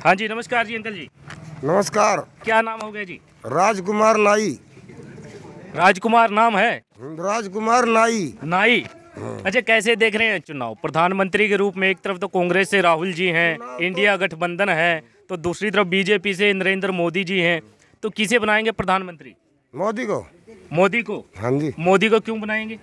हाँ जी, नमस्कार जी अंकल जी। नमस्कार। क्या नाम हो गया जी? राजकुमार नाई। राजकुमार नाम है? राजकुमार नाई। नाई। अच्छा, कैसे देख रहे हैं चुनाव? प्रधानमंत्री के रूप में एक तरफ तो कांग्रेस से राहुल जी हैं, इंडिया गठबंधन है, तो दूसरी तरफ बीजेपी से नरेंद्र मोदी जी हैं, तो किसे बनाएंगे प्रधानमंत्री? मोदी को। मोदी को? हाँ जी। मोदी को क्यों बनाएंगे?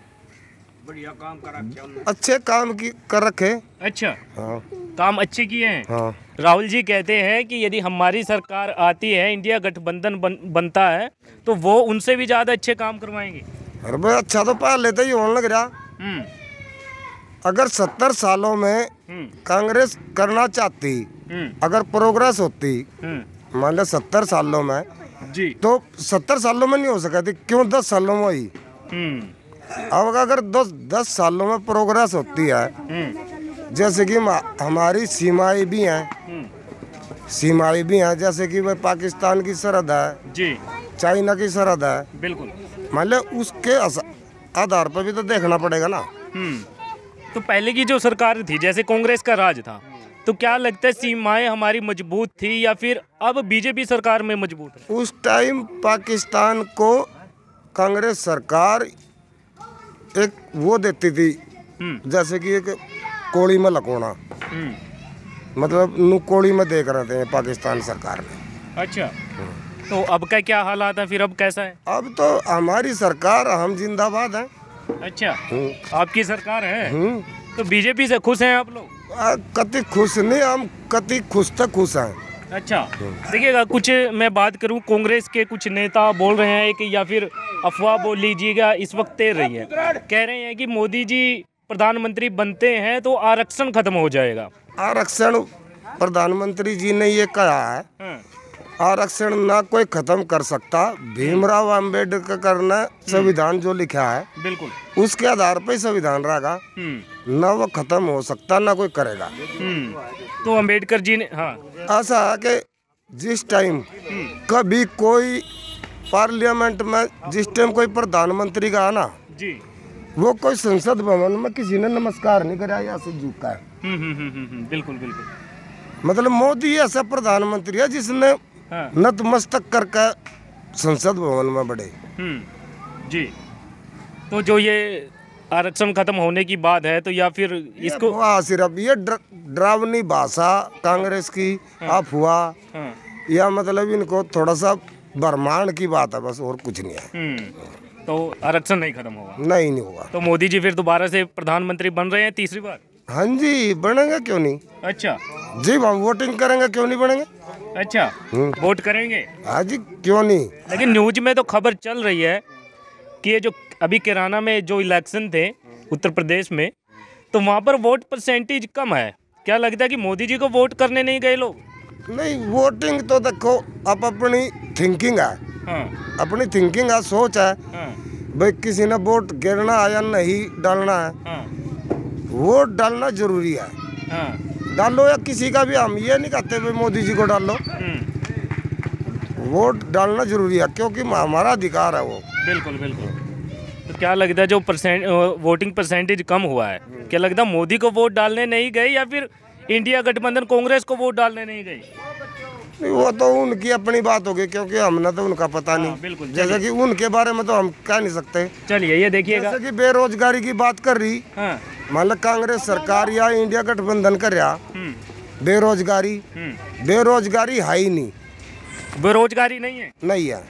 बढ़िया काम कर रखे, अच्छे काम की कर रखे। अच्छा। हाँ। काम अच्छे किए हैं। हाँ। राहुल जी कहते हैं कि यदि हमारी सरकार आती है, इंडिया गठबंधन बनता है, तो वो उनसे भी ज्यादा अच्छे काम करवाएंगे। अरे भाई, अच्छा तो पहले तो ही होने लग रहा। अगर 70 सालों में कांग्रेस करना चाहती, अगर प्रोग्रेस होती, मान लो 70 सालों में जी, तो 70 सालों में नहीं हो सका थी, क्यों 10 सालों में हुई। अब अगर 10 सालों में प्रोग्रेस होती है, जैसे कि हमारी सीमाएं भी हैं, जैसे कि वह पाकिस्तान की सरहद है जी, चाइना की सरहद है, बिल्कुल, मान लो उसके आधार पर भी तो देखना पड़ेगा ना। तो पहले की जो सरकार थी, जैसे कांग्रेस का राज था, तो क्या लगता है सीमाएं हमारी मजबूत थी या फिर अब बीजेपी सरकार में मजबूत है? उस टाइम पाकिस्तान को कांग्रेस सरकार एक वो देती थी, जैसे कि एक कोड़ी में लकोना, मतलब कोड़ी में देख रहे थे पाकिस्तान सरकार ने। अच्छा, तो अब का क्या हालात है फिर? अब कैसा है? अब तो हमारी सरकार, हम जिंदाबाद हैं। अच्छा, आपकी सरकार है, तो बीजेपी से खुश हैं आप लोग? कति खुश नहीं, हम कति खुश तक खुश हैं। अच्छा, देखिएगा, कुछ मैं बात करूं, कांग्रेस के कुछ नेता बोल रहे हैं कि या फिर अफवाह बोल लीजिएगा, इस वक्त तैर रही है, कह रहे हैं कि मोदी जी प्रधानमंत्री बनते हैं तो आरक्षण खत्म हो जाएगा। आरक्षण प्रधानमंत्री जी ने ये कहा है, आरक्षण ना कोई खत्म कर सकता। भीमराव अंबेडकर ने संविधान जो लिखा है, बिल्कुल उसके आधार पर संविधान रहेगा, ना वो खत्म हो सकता ना कोई करेगा। तो अंबेडकर जी ने, हाँ, ऐसा है कि जिस टाइम कभी कोई पार्लियामेंट में, जिस टाइम कोई प्रधानमंत्री का आना जी, वो कोई संसद भवन में किसी ने नमस्कार नहीं करा या से झुका है। बिल्कुल बिल्कुल। मतलब मोदी ऐसा प्रधानमंत्री है जिसने नतमस्तक करके संसद भवन में बढ़े। जी, तो जो ये आरक्षण खत्म होने की बात है, तो या फिर इसको सिर्फ ये डरावनी भाषा कांग्रेस की अफवाह, या मतलब इनको थोड़ा सा भरमाण की बात है, बस और कुछ नहीं है। तो आरक्षण नहीं खत्म होगा? नहीं होगा। तो मोदी जी फिर दोबारा से प्रधानमंत्री बन रहे हैं तीसरी बार? हाँ जी, बनेंगे, क्यों नहीं। अच्छा जी, हम वोटिंग करेंगे, क्यों नहीं बनेंगे। अच्छा, वोट करेंगे? हाँ जी, क्यों नहीं। लेकिन न्यूज में तो खबर चल रही है कि ये जो अभी किराना में जो इलेक्शन थे उत्तर प्रदेश में, तो वहाँ पर वोट परसेंटेज कम है। क्या लगता है कि मोदी जी को वोट करने नहीं गए लोग? नहीं, वोटिंग तो देखो अब अपनी थिंकिंग है। हाँ। अपनी थिंकिंग है, सोच है। हाँ। भाई किसी ने वोट गिरना है या नहीं डालना है। हाँ। वोट डालना जरूरी है। हाँ। डालो, या किसी का भी, हम ये नहीं कहते भाई मोदी जी को डालो, वोट डालना जरूरी है, क्योंकि हमारा अधिकार है वो। बिल्कुल बिल्कुल। तो क्या लगता है जो वोटिंग परसेंटेज कम हुआ है, क्या लगता है मोदी को वोट डालने नहीं गए या फिर इंडिया गठबंधन कांग्रेस को वोट डालने नहीं गई? वो तो उनकी अपनी बात होगी, क्योंकि हमने तो उनका पता नहीं। बिल्कुल, जैसे कि उनके बारे में तो हम कह नहीं सकते। चलिए, ये देखिएगा, जैसे कि बेरोजगारी की बात कर रही, मान लो कांग्रेस सरकार या इंडिया गठबंधन कर रहा, बेरोजगारी है ही नहीं। बेरोजगारी नहीं है? नहीं है,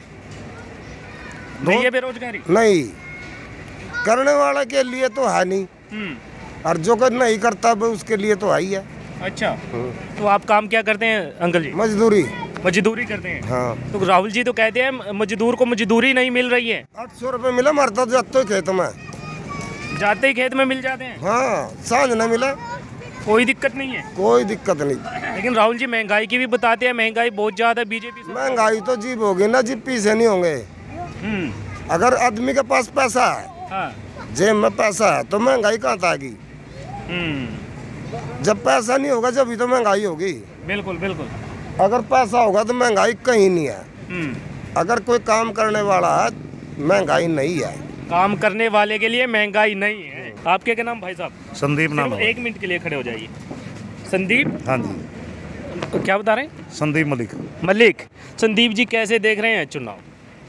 नहीं है बेरोजगारी। नहीं, करने वाले के लिए तो है नहीं, और जो कोई नहीं करता उसके लिए तो है ही है। अच्छा, तो आप काम क्या करते हैं अंकल जी? मजदूरी करते हैं। हाँ। तो राहुल जी तो कहते हैं मजदूर को मजदूरी नहीं मिल रही है। 800 रुपये मिला, मरता जाते ही खेत में, जाते ही खेत में मिल जाते हैं। हाँ, सांझ न मिला, कोई दिक्कत नहीं है? कोई दिक्कत नहीं। लेकिन राहुल जी महंगाई की भी बताते हैं, महंगाई बहुत ज्यादा है बीजेपी से। महंगाई तो जीप होगी ना, जीप पीछे नहीं होंगे। अगर आदमी के पास पैसा है, हाँ, जेब में पैसा है, तो महंगाई कहाँ आएगी। जब पैसा नहीं होगा जब भी तो महंगाई होगी। बिल्कुल बिल्कुल। अगर पैसा होगा तो महंगाई कहीं नहीं है। अगर कोई काम करने वाला है, महंगाई नहीं है। काम करने वाले के लिए महंगाई नहीं है। आपके क्या नाम भाई साहब? संदीप नाम है। 1 मिनट के लिए खड़े हो जाइए। संदीप? हाँ जी। क्या बता रहे हैं? संदीप मलिक। मलिक। संदीप जी कैसे देख रहे हैं चुनाव?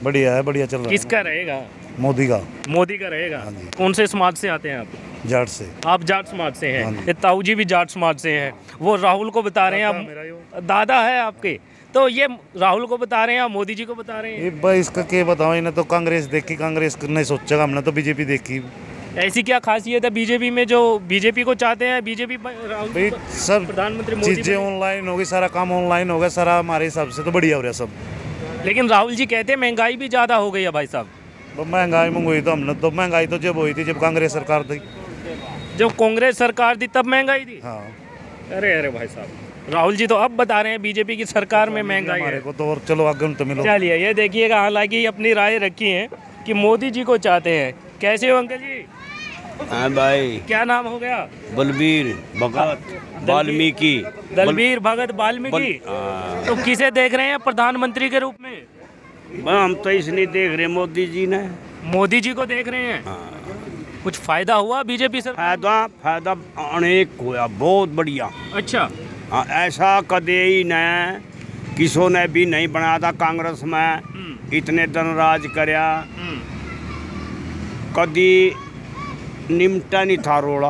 बढ़िया है, बढ़िया चल रहा है। किसका रहेगा? मोदी का। मोदी का रहेगा। हाँ जी। कौन से समाज से आते हैं आप? जाट से। आप जाट समाज से हाँ हैं। जी। ये ताऊ जी भी जाट समाज से हैं। वो राहुल को बता रहे हैं आप, दादा है आपके, तो ये राहुल को बता रहे हैं, आप मोदी जी को बता रहे हैं। ये भाई इसका क्या बताओ, इन्हें तो कांग्रेस देखी, कांग्रेस नहीं सोचा, हमने तो बीजेपी देखी। ऐसी क्या खासियत है बीजेपी में जो बीजेपी को चाहते हैं? बीजेपी भाई सब प्रधानमंत्री मोदी चीजें ऑनलाइन हो गई, सारा काम ऑनलाइन हो गया, सारा हमारे हिसाब से तो बढ़िया हो रहा सब। लेकिन राहुल जी कहते हैं महंगाई भी ज़्यादा हो गई है भाई साहब। तो महंगाई मंगवाई तो हमने तो, महंगाई तो जब हुई थी जब कांग्रेस सरकार थी। जब कांग्रेस सरकार थी तब महंगाई थी। हाँ। अरे अरे भाई साहब, राहुल जी तो अब बता रहे हैं बीजेपी की सरकार में महंगाई हमारे है। को तो, और चलो आगे तो मिलो। चलिए ये देखिएगा, हालांकि अपनी राय रखी है कि मोदी जी को चाहते हैं। कैसे हो अंकल जी? हाँ भाई, क्या नाम हो गया? बलबीर भगत वाल्मीकि। दलबीर भगत वाल्मीकि। तो किसे देख रहे हैं प्रधानमंत्री के रूप में? हम तो इसलिए देख रहे मोदी जी ने। मोदी जी को देख रहे हैं। कुछ फायदा हुआ बीजेपी सर? फायदा अनेक हुआ, बहुत बढ़िया। अच्छा। ऐसा कदे ही न किसों ने भी नहीं बनाया था कांग्रेस में। इतने दिन राज करया, कदी निमटा नहीं था रोड़ा।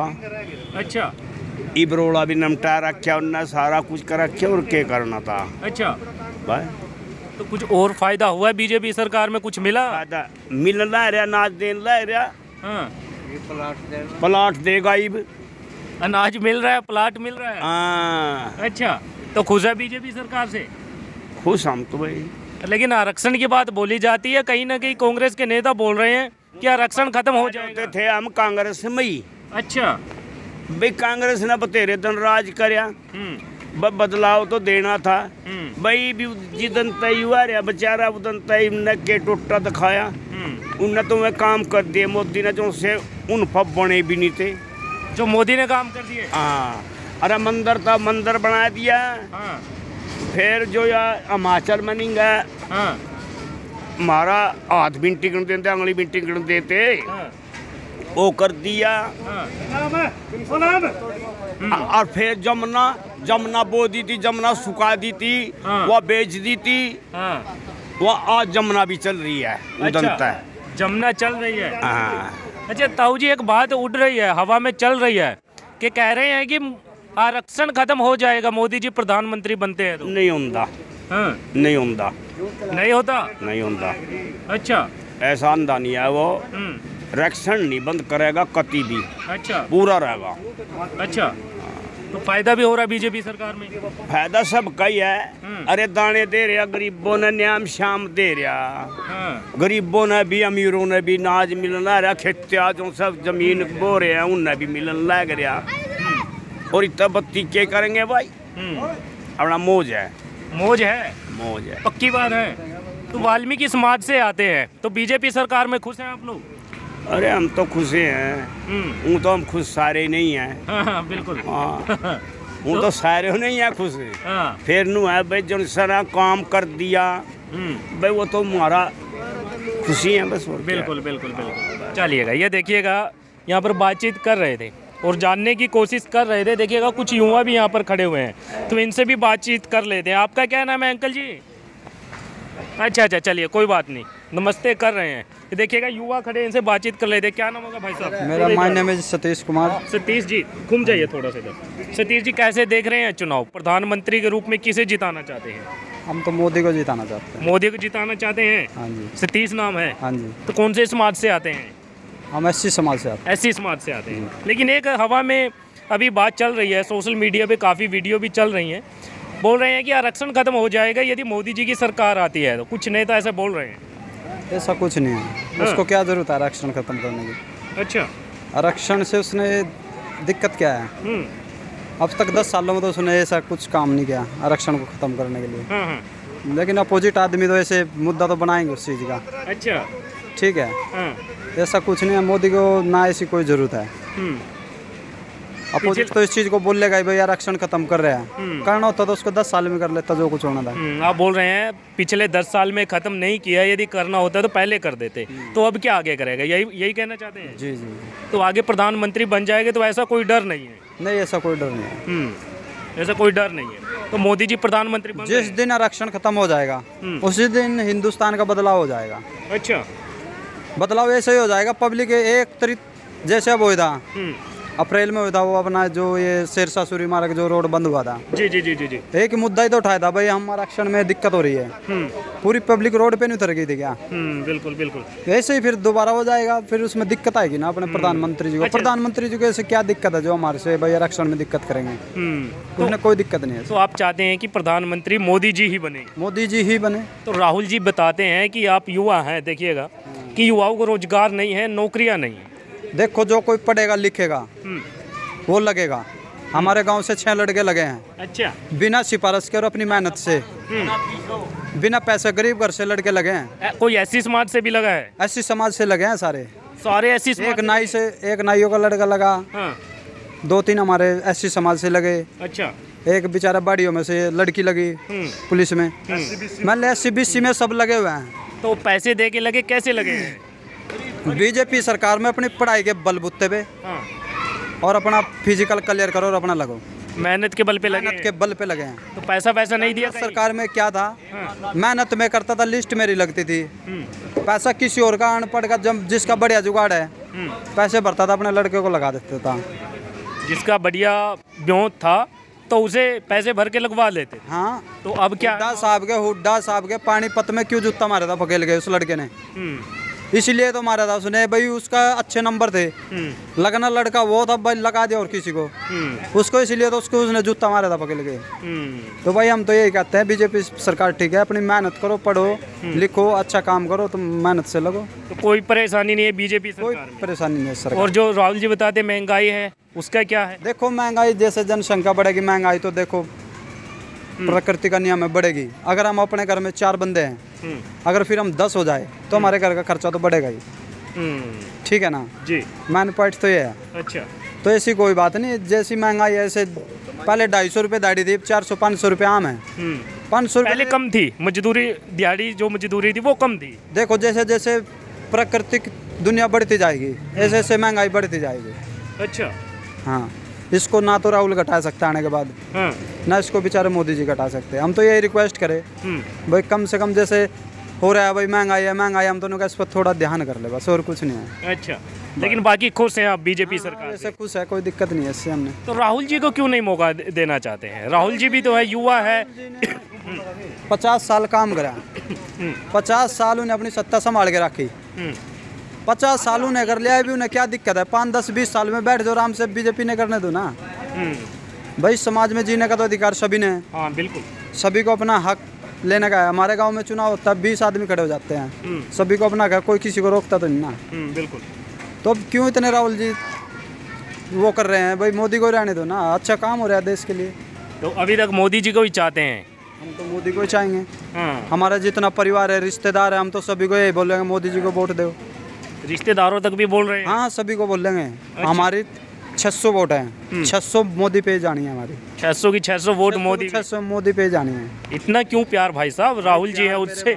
अच्छा। इब रोड़ा भी निमटा रखा उनने, सारा कुछ कर रखे, और क्या करना था। अच्छा भाई तो कुछ और फायदा हुआ बीजेपी सरकार में? कुछ मिला? फायदा मिल रहा, अनाज देन ला रहा। हाँ। प्लाट देगा इब, अनाज मिल रहा है, प्लाट मिल रहा है। हाँ। अच्छा, तो खुश है बीजेपी सरकार से? खुश हम तो भाई। लेकिन आरक्षण की बात बोली जाती है, कहीं ना कहीं कांग्रेस के नेता बोल रहे हैं कि आरक्षण खत्म हो जाएगा। थे हम कांग्रेस में ही। अच्छा। भाई कांग्रेस ने बतेरे दिन राज करया, बदलाव तो देना था भाई। भी जिदन तय हुआ रहा बेचारा, उदन तय ने के टुट्टा दिखाया। उनने तो मैं काम कर दिए मोदी ने, जो से उन पब बने भी नहीं थे जो मोदी ने काम कर दिए। हाँ, अरे मंदिर था, मंदिर बना दिया। हाँ। फिर जो यार हिमाचल में नहीं गया। हाँ। हमारा हाथ भी टिकन देते, अंगली भी टिकन देते। हाँ। वो कर दिया। हाँ। और फिर जमुना बो दी थी, जमुना सुखा दी थी। हाँ। वह बेच दी थी। हाँ। वह आज जमुना भी चल रही है। अच्छा, जमुना चल रही है। हाँ। अच्छा ताऊ जी, एक बात उड़ रही है, हवा में चल रही है कि कह रहे हैं कि आरक्षण खत्म हो जाएगा मोदी जी प्रधानमंत्री बनते हैं तो। नहीं होता। हाँ। नहीं होता। नहीं होता। नहीं होता। अच्छा। ऐसा अंधा नहीं है वो। आरक्षण नहीं बंद करेगा कति भी। अच्छा। पूरा रहेगा। अच्छा, तो फायदा भी हो रहा है बीजेपी सरकार में? फायदा सब का ही है। अरे दाने दे रहा, गरीबों ने न्याम श्याम दे रहा। हाँ। गरीबों ने भी, अमीरों ने भी नाज मिलना रहा। खेत्या जो सब जमीन बो रहे हैं उन्हें भी मिलन लग रहा। और इतना बत्ती क्या करेंगे भाई? अपना मौज है। मौज है। मौज है, पक्की बात है। तो वाल्मीकि समाज से आते हैं, तो बीजेपी सरकार में खुश हैं आप लोग? अरे हम तो खुश हैं। वो तो हम खुश सारे नहीं हैं। हाँ, बिल्कुल। हाँ, वो तो सारे नहीं है खुश। हाँ। फिर नु है भाई जो सारा काम कर दिया भाई, वो तो हमारा खुशी है बस। बिल्कुल बिल्कुल बिल्कुल। चलिएगा, ये देखिएगा, यहाँ पर बातचीत कर रहे थे और जानने की कोशिश कर रहे थे। देखिएगा कुछ युवा भी यहाँ पर खड़े हुए हैं, तो इनसे भी बातचीत कर लेते हैं। आपका क्या नाम है अंकल जी? अच्छा, चलिए कोई बात नहीं, नमस्ते कर रहे हैं। देखिएगा युवा खड़े, इनसे बातचीत कर लेते हैं। क्या नाम होगा भाई साहब? मेरा माय नेम है सतीश कुमार। सतीश जी, घूम जाइए थोड़ा सा इधर। सतीश जी कैसे देख रहे हैं चुनाव? प्रधानमंत्री के रूप में किसे जिताना चाहते हैं? हम तो मोदी को जिताना चाहते हैं। मोदी को जिताना चाहते हैं। हाँ जी। सतीश नाम है। हाँ जी। तो कौन से समाज से आते हैं? हम एससी समाज से आते हैं। एससी समाज से आते हैं। लेकिन एक हवा में अभी बात चल रही है, सोशल मीडिया पे काफ़ी वीडियो भी चल रही हैं, बोल रहे हैं कि आरक्षण खत्म हो जाएगा यदि मोदी जी की सरकार आती है। तो कुछ नेता ऐसा बोल रहे हैं। ऐसा कुछ नहीं है। उसको क्या जरूरत है आरक्षण खत्म करने की? अच्छा। आरक्षण से उसने दिक्कत क्या है? अब तक 10 सालों में तो उसने ऐसा कुछ काम नहीं किया आरक्षण को खत्म करने के लिए। लेकिन अपोजिट आदमी तो ऐसे मुद्दा तो बनाएंगे उस चीज़ का। अच्छा। ठीक है। ऐसा कुछ नहीं है, मोदी को ना ऐसी कोई ज़रूरत है। अपोजिट तो इस चीज़ को बोल लेगा भाई आरक्षण खत्म कर रहा है। करना होता तो उसको 10 साल में कर लेता जो कुछ होना था। आप बोल रहे हैं पिछले 10 साल में खत्म नहीं किया, यदि करना होता तो पहले कर देते। तो अब क्या आगे करेगा, यही कहना चाहते हैं? जी। तो आगे प्रधानमंत्री बन जाएंगे तो ऐसा कोई डर नहीं है? नहीं, ऐसा कोई डर नहीं है। ऐसा कोई डर नहीं है। तो मोदी जी प्रधानमंत्री बन जिस दिन आरक्षण खत्म हो जाएगा उसी दिन हिंदुस्तान का बदलाव हो जाएगा। अच्छा। बदलाव ऐसे ही हो जाएगा, पब्लिक एक तरीके जैसे अब हुआ था अप्रैल में हुआ था वो अपना जो ये शेरशाह सूरी मार्ग जो रोड बंद हुआ था। जी जी जी जी जी। एक ही मुद्दा ही तो उठाया था भाई, हम आरक्षण में दिक्कत हो रही है, पूरी पब्लिक रोड पे नहीं उतर गई थी क्या? बिल्कुल बिल्कुल। ऐसे ही फिर दोबारा हो जाएगा, फिर उसमें दिक्कत आएगी ना अपने प्रधानमंत्री जी को। अच्छा। प्रधानमंत्री जी को ऐसे क्या दिक्कत है जो हमारे से भाई आरक्षण में दिक्कत करेंगे? उसमें कोई दिक्कत नहीं है। तो आप चाहते हैं कि प्रधानमंत्री मोदी जी ही बने? मोदी जी ही बने। तो राहुल जी बताते हैं कि आप युवा हैं, देखिएगा कि युवाओं को रोजगार नहीं है, नौकरियां नहीं है। देखो जो कोई पढ़ेगा लिखेगा वो लगेगा। हमारे गांव से 6 लड़के लगे हैं। अच्छा। बिना सिफारिश के और अपनी मेहनत से, बिना पैसे, गरीब घर से लड़के लगे हैं। कोई ऐसी समाज से भी लगा है? ऐसी समाज से लगे हैं सारे ऐसी एक नाई से, एक नाइयों का लड़का लगा। हाँ। 2-3 हमारे ऐसी समाज से लगे। अच्छा। एक बेचारा बाड़ियों में से लड़की लगी पुलिस में। मतलब SC-BC में सब लगे हुए हैं। तो पैसे दे के लगे, कैसे लगे? बीजेपी सरकार में अपनी पढ़ाई के बलबूते पे और अपना फिजिकल क्लियर करो और अपना लगो। मेहनत के बल पे लगे? मेहनत के बल पे लगे हैं। तो पैसा नहीं दिया सरकार में क्या था? मेहनत में करता था, लिस्ट मेरी लगती थी। पैसा किसी और का, अनपढ़ का, जब जिसका बढ़िया जुगाड़ है पैसे भरता था, अपने लड़के को लगा देता था। जिसका बढ़िया ब्योंत था तो उसे पैसे भर के लगवा लेते। हाँ। तो अब क्या? हुड्डा साहब के पानीपत में क्यों जूता मारा था फकेल गए उस लड़के ने? इसलिए तो मारा था उसने भाई, उसका अच्छे नंबर थे, लगना लड़का वो था भाई, लगा दिया और किसी को उसको, इसलिए तो उसको उसने जूता मारा था पकड़ के। तो भाई हम तो यही कहते हैं बीजेपी सरकार ठीक है, अपनी मेहनत करो, पढ़ो लिखो, अच्छा काम करो, तुम मेहनत से लगो। तो कोई परेशानी नहीं है बीजेपी कोई सरकार में? परेशानी नहीं है सरकार। और जो राहुल जी बताते महंगाई है उसका क्या है? देखो महंगाई जैसे जनसंख्या बढ़ेगी, महंगाई तो देखो प्रकृति का नियम है, बढ़ेगी। अगर हम अपने घर में 4 बंदे हैं, अगर फिर हम 10 हो जाए तो हमारे घर का खर्चा तो बढ़ेगा ही। ठीक है ना जी। मैन पॉइंट तो ये है। अच्छा। तो ऐसी कोई बात नहीं, जैसी महंगाई है ऐसे पहले 250 रुपये दाढ़ी थी, 400-500 रुपये आम है। 500 पहले कम थी मजदूरी, दिहाड़ी जो मजदूरी थी वो कम थी। देखो जैसे जैसे प्राकृतिक दुनिया बढ़ती जाएगी ऐसे ऐसे महंगाई बढ़ती जाएगी। अच्छा। हाँ, इसको ना तो राहुल घटा सकता आने के बाद, ना इसको बेचारे मोदी जी घटा सकते हैं। हम तो यही रिक्वेस्ट करें भाई, कम से कम जैसे हो रहा है भाई महंगाई है, हम तो इस पर थोड़ा ध्यान कर ले, बस और कुछ नहीं है। अच्छा। लेकिन बाकी खुश हैं आप बीजेपी सरकार ऐसे खुश है, कोई दिक्कत नहीं है इससे हमने। तो राहुल जी को क्यों नहीं मौका देना चाहते हैं? राहुल जी भी तो है, युवा है। 50 साल काम करा, 50 साल उन्हें अपनी सत्ता संभाल के रखी, 50 साल उन्हें कर लिया, अभी उन्हें क्या दिक्कत है? 5-10-20 साल में बैठ जाओ आराम से, बीजेपी ने करने दो ना। भाई समाज में जीने का तो अधिकार सभी ने। हाँ बिल्कुल। सभी को अपना हक लेने का है। हमारे गांव में चुनाव होता है, 20 आदमी खड़े हो जाते हैं, सभी को अपना हक, कोई किसी को रोकता तो नहीं ना। बिल्कुल। तो अब क्यों इतने राहुल जी वो कर रहे हैं? भाई मोदी को रहने दो ना, अच्छा काम हो रहा है देश के लिए। तो अभी तक मोदी जी को ही चाहते हैं? हम तो मोदी को ही चाहेंगे। हमारा जितना परिवार है, रिश्तेदार है, हम तो सभी को यही बोलेंगे मोदी जी को वोट दो। रिश्तेदारों तक भी बोल रहे हैं? हाँ सभी को बोलेंगे। अच्छा। हमारी 600 वोट हैं, 600 मोदी पे जानी है हमारी। 600 की 600 वोट मोदी? 600 मोदी पे जानी है। इतना क्यों प्यार भाई साहब? राहुल जी है उससे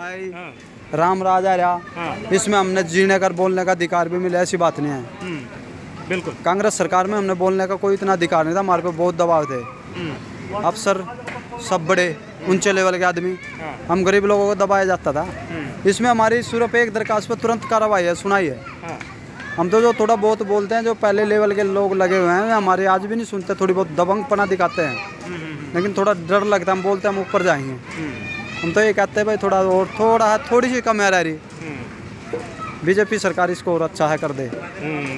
राम राज आ रहा, इसमें हमने जीने का बोलने का अधिकार भी मिला, ऐसी बात नहीं है। बिल्कुल। कांग्रेस सरकार में हमने बोलने का कोई इतना अधिकार नहीं था, हमारे पे बहुत दबाव थे, अफसर सब बड़े ऊंचे लेवल के आदमी, हम गरीब लोगों को दबाया जाता था। इसमें हमारी सिर्फ एक दरखास्त पर तुरंत कार्रवाई है, सुनाई है। हम तो जो थोड़ा बहुत बोलते हैं, जो पहले लेवल के लोग लगे हुए हैं हमारे आज भी नहीं सुनते, थोड़ी बहुत दबंगपना दिखाते हैं, लेकिन थोड़ा डर लगता है, हम बोलते हैं हम ऊपर जाएंगे। हम तो ये कहते हैं भाई थोड़ा और थोड़ी सी कमी रह रही, बीजेपी सरकार इसको और अच्छा है कर दे।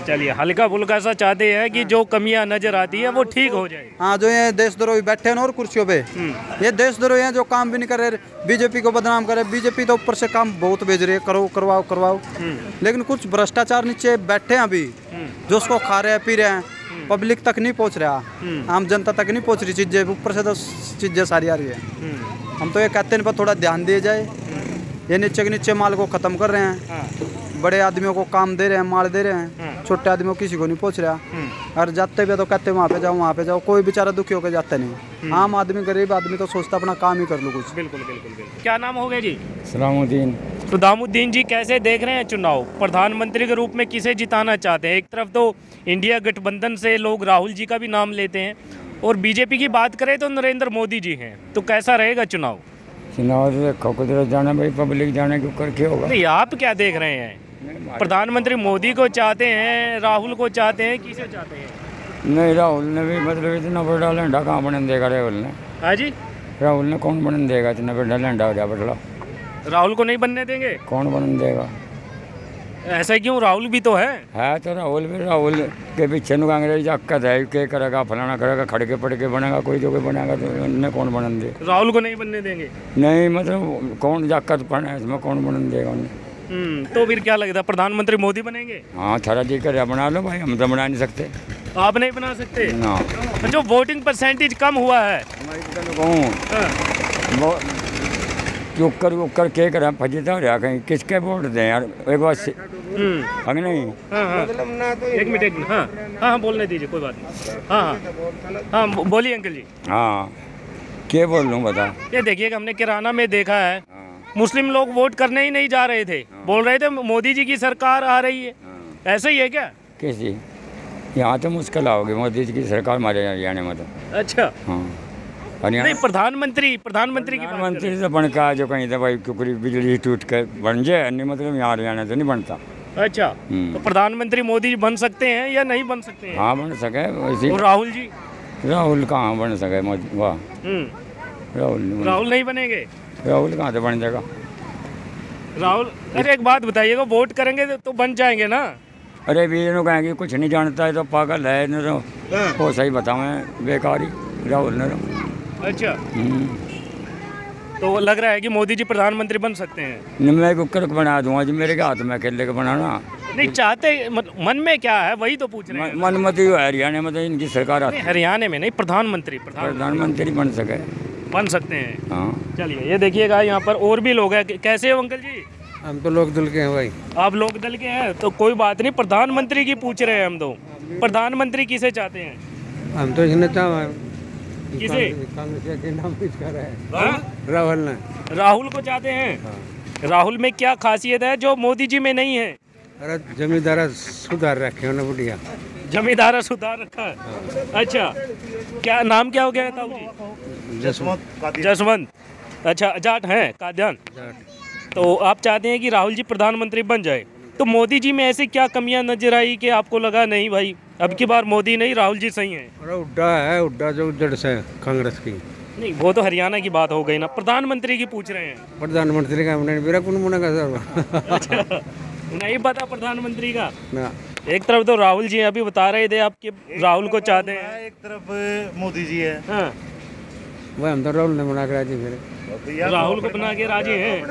चलिए, हल्का फुल्का सा चाहते हैं कि जो कमियां नजर आती है वो ठीक हो जाए। हाँ, जो ये देशद्रोही बैठे हैं ना और कुर्सियों पे, ये देशद्रोही हैं जो काम भी नहीं कर रहे, बीजेपी को बदनाम करे। बीजेपी तो ऊपर से काम बहुत भेज रही है, करो करवाओ, लेकिन कुछ भ्रष्टाचार नीचे बैठे हैं अभी, जो उसको खा रहे हैं, पी रहे हैं, पब्लिक तक नहीं पहुँच रहा, आम जनता तक नहीं पहुँच रही चीज़ें, ऊपर से तो चीज़ें सारी आ रही है। हम तो ये कहते हैं इन पर थोड़ा ध्यान दिया जाए। ये नीचे के नीचे माल को ख़त्म कर रहे हैं, बड़े आदमियों को काम दे रहे हैं, माल दे रहे हैं, छोटे आदमियों को किसी को नहीं पहुंच रहा। और जाते भी तो कहते वहाँ पे जाओ, कोई बेचारा दुखी होकर जाता नहीं। आम आदमी, गरीब आदमी तो सोचता अपना काम ही कर लो कुछ। बिल्कुल। क्या नाम हो गया जी? सलामुद्दीन। सदामुद्दीन जी, कैसे देख रहे हैं चुनाव? प्रधानमंत्री के रूप में किसे जिताना चाहते हैं? एक तरफ तो इंडिया गठबंधन से लोग राहुल जी का भी नाम लेते हैं, और बीजेपी की बात करें तो नरेंद्र मोदी जी हैं, तो कैसा रहेगा चुनाव? चुनाव तो देखो कुदरत जाना भाई, पब्लिक जाने के ऊपर क्या होगा। नहीं, आप क्या देख रहे हैं? प्रधानमंत्री मोदी को चाहते हैं, राहुल को चाहते हैं, किसे चाहते हैं? नहीं, राहुल ने भी मतलब इतना बड़ा लैंडा कहाँ बनने देगा राहुल ने? हाँ जी, राहुल ने कौन बनने देगा? इतना बड़ा लैंडा हो गया बटला, राहुल को नहीं बनने देंगे? कौन बनने देगा? ऐसा क्यों? राहुल भी तो है। तो राहुल भी, राहुल के पीछे नु कांग्रेस जाकत है, क्या करेगा, फलाना करेगा, खड़के पड़के बनेगा, कोई जो कोई बनेगा, तो उन्हें कौन बनने दे? राहुल को नहीं बनने देंगे? नहीं, मतलब कौन जाकत पड़ना है इसमें, कौन बनने देगा उन्हें? तो फिर क्या लगता है, प्रधानमंत्री मोदी बनेंगे? हाँ, थारा जी करे बना लो भाई, हम तो बना नहीं सकते आप नहीं बना सकते ना। जो वोटिंग परसेंटेज कम हुआ है, वो उकर के करें फजीता हो रहा कहीं, किसके वोट दें यार एक बार से? अगर नहीं, एक मिनट, हाँ, बोलने दीजिए, कोई बात नहीं। हाँ, बोलिए अंकल जी। हाँ, क्या बोल लूँ बता। ये देखिएगा, हमने किराना में देखा है, मुस्लिम लोग वोट करने ही नहीं जा रहे थे, बोल रहे थे मोदी जी की सरकार आ रही है। ऐसा ही है क्या? किसी यहाँ तो मुश्किल आओगे, मोदी जी की सरकार हमारे हरियाणा में तो। अच्छा, हाँ, नहीं, प्रधानमंत्री की बात प्रधानमंत्री से बन का जो कहीं तो भाई क्योंकि बिजली टूट कर बन जाए, नहीं मतलब यहाँ हरियाणा तो नहीं बनता। अच्छा, तो प्रधानमंत्री मोदी जी बन सकते हैं या नहीं बन सकते हैं? हाँ, बन सके वैसे। और राहुल जी? राहुल कहाँ बन सके मोदी? वाह, राहुल नहीं बनेंगे? राहुल कहाँ से बन जाएगा? राहुल, अरे एक बात बताइएगा, वोट करेंगे तो बन जाएंगे ना? अरे बीज नो कहेंगे कुछ नहीं जानता है तो पागल है न, तो वो सही बताओ, बेकारी राहुल ने। अच्छा, तो लग रहा है कि मोदी जी प्रधानमंत्री बन सकते हैं? मैं कुकर को बना दूंगा जी, मेरे के हाथ में अकेले को बनाना नहीं चाहते, मन में क्या है वही तो पूछ रहे हैं। मन मत ही हरियाणा में तो इनकी सरकार आती है। हरियाणा में नहीं, प्रधानमंत्री बन सके, बन सकते हैं। हाँ, चलिए, ये देखिएगा यहाँ पर और भी लोग हैं। कैसे हो अंकल जी? हम तो लोक दल के हैं भाई। आप लोक दल के हैं तो कोई बात नहीं, प्रधानमंत्री की पूछ रहे हैं हम तो। प्रधानमंत्री किसे चाहते हैं? हम तो इसने किसे? कांग्रेस के नाम कुछ कर रहे हैं। हाँ? राहुल ने। राहुल को चाहते हैं? राहुल में क्या खासियत है जो मोदी जी में नहीं है? अरे जमींदारा सुधार रखे उन्हें बढ़िया। जमींदारा सुधार रखा है? अच्छा, क्या नाम क्या हो गया ताऊ जी? जसवंत। अच्छा, जाट हैं, कादियान। तो आप चाहते हैं कि राहुल जी प्रधानमंत्री बन जाए, तो मोदी जी में ऐसी क्या कमियां नजर आई कि आपको लगा नहीं भाई अब की बार मोदी नहीं, राहुल जी सही हैं? अरे उड्डा जो जड़ से कांग्रेस की। नहीं, वो तो हरियाणा की बात हो गई ना, प्रधानमंत्री की पूछ रहे हैं। प्रधानमंत्री का मेरा कौन बनेगा सर? अच्छा, नहीं पता प्रधानमंत्री का ना। एक तरफ तो राहुल जी अभी बता रहे थे आपके, राहुल को चाहते हैं, एक तरफ मोदी जी है। हाँ, वह हम तो राहुल ने बना के राजी फिर। राहुल को बना के राजी हैं।